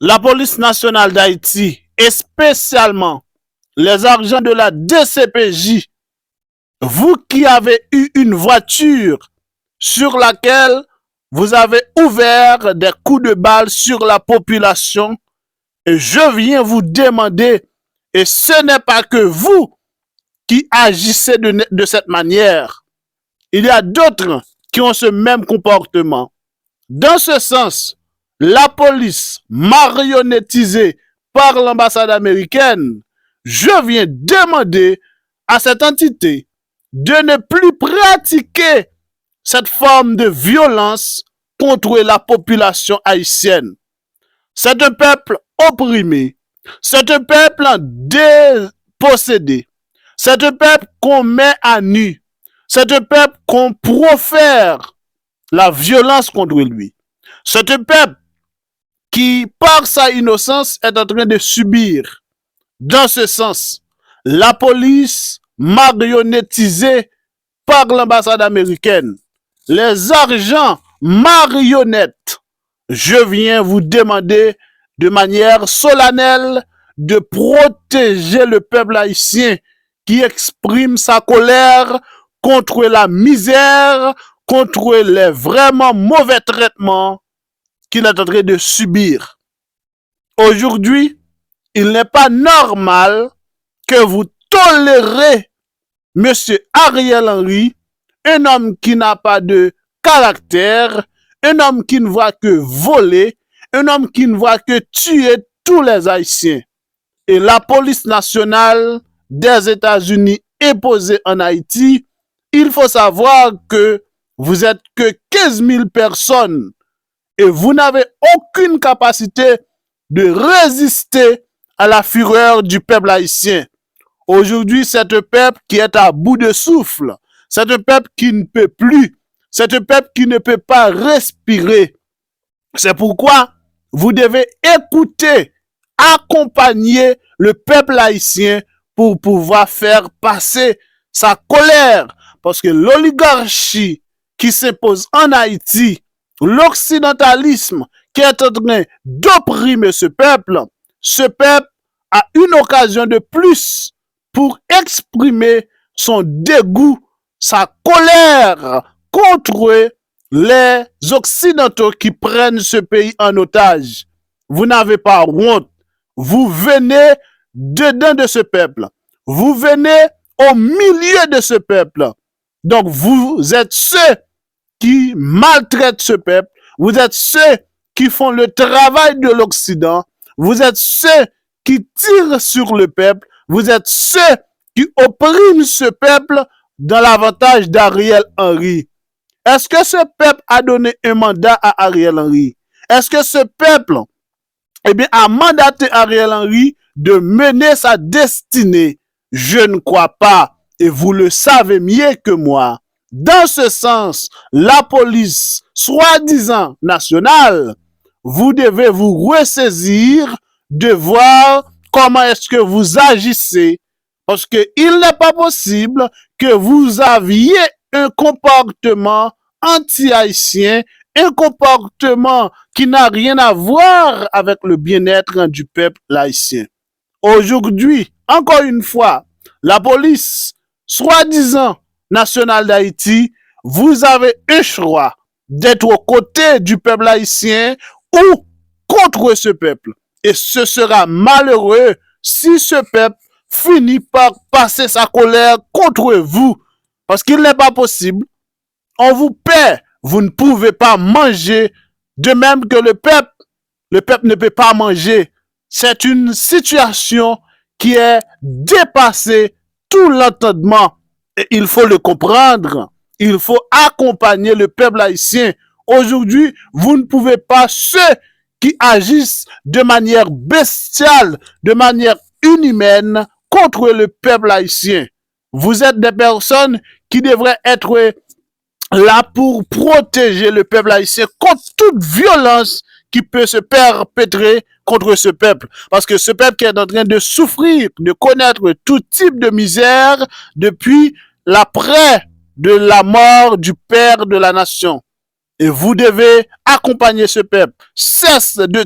la police nationale d'Haïti et spécialement les agents de la DCPJ, vous qui avez eu une voiture sur laquelle vous avez ouvert des coups de balle sur la population, et je viens vous demander, et ce n'est pas que vous qui agissez de cette manière, il y a d'autres qui ont ce même comportement. Dans ce sens, la police marionnettisée par l'ambassade américaine, je viens demander à cette entité de ne plus pratiquer cette forme de violence contre la population haïtienne. C'est un peuple opprimé, c'est un peuple dépossédé, c'est un peuple qu'on met à nu, c'est un peuple qu'on profère la violence contre lui. C'est un peuple qui, par sa innocence, est en train de subir. Dans ce sens, la police marionnettisée par l'ambassade américaine, les agents marionnettes, je viens vous demander de manière solennelle de protéger le peuple haïtien qui exprime sa colère contre la misère, contre les vraiment mauvais traitements qu'il est en train de subir. Aujourd'hui, il n'est pas normal que vous tolérez M. Ariel Henry, un homme qui n'a pas de caractère, un homme qui ne voit que voler, un homme qui ne voit que tuer tous les Haïtiens. Et la police nationale des États-Unis est posée en Haïti. Il faut savoir que vous êtes que 15 000 personnes et vous n'avez aucune capacité de résister à la fureur du peuple haïtien. Aujourd'hui, c'est un peuple qui est à bout de souffle. C'est un peuple qui ne peut plus. C'est un peuple qui ne peut pas respirer. C'est pourquoi vous devez écouter, accompagner le peuple haïtien pour pouvoir faire passer sa colère. Parce que l'oligarchie qui s'impose en Haïti, l'occidentalisme qui est en train d'opprimer ce peuple a une occasion de plus pour exprimer son dégoût, sa colère contre les Occidentaux qui prennent ce pays en otage. Vous n'avez pas honte. Vous venez dedans de ce peuple. Vous venez au milieu de ce peuple. Donc vous êtes ceux qui maltraitent ce peuple. Vous êtes ceux qui font le travail de l'Occident. Vous êtes ceux qui tirent sur le peuple. Vous êtes ceux qui oppriment ce peuple dans l'avantage d'Ariel Henry. Est-ce que ce peuple a donné un mandat à Ariel Henry? Est-ce que ce peuple a mandaté Ariel Henry de mener sa destinée? Je ne crois pas. Et vous le savez mieux que moi. Dans ce sens, la police, soi-disant nationale, vous devez vous ressaisir de voir comment est-ce que vous agissez. Parce qu'il n'est pas possible que vous aviez un comportement anti-haïtien, un comportement qui n'a rien à voir avec le bien-être du peuple haïtien. Aujourd'hui, encore une fois, la police, soi-disant nationale d'Haïti, vous avez un choix d'être aux côtés du peuple haïtien ou contre ce peuple. Et ce sera malheureux si ce peuple finit par passer sa colère contre vous. Parce qu'il n'est pas possible. On vous paie, vous ne pouvez pas manger, de même que le peuple ne peut pas manger. C'est une situation qui est dépassée tout l'entendement. Et il faut le comprendre. Il faut accompagner le peuple haïtien. Aujourd'hui, vous ne pouvez pas, ceux qui agissent de manière bestiale, de manière inhumaine contre le peuple haïtien. Vous êtes des personnes qui devraient être là pour protéger le peuple haïtien contre toute violence qui peut se perpétrer contre ce peuple. Parce que ce peuple qui est en train de souffrir, de connaître tout type de misère depuis l'après de la mort du père de la nation. Et vous devez accompagner ce peuple. Cesse de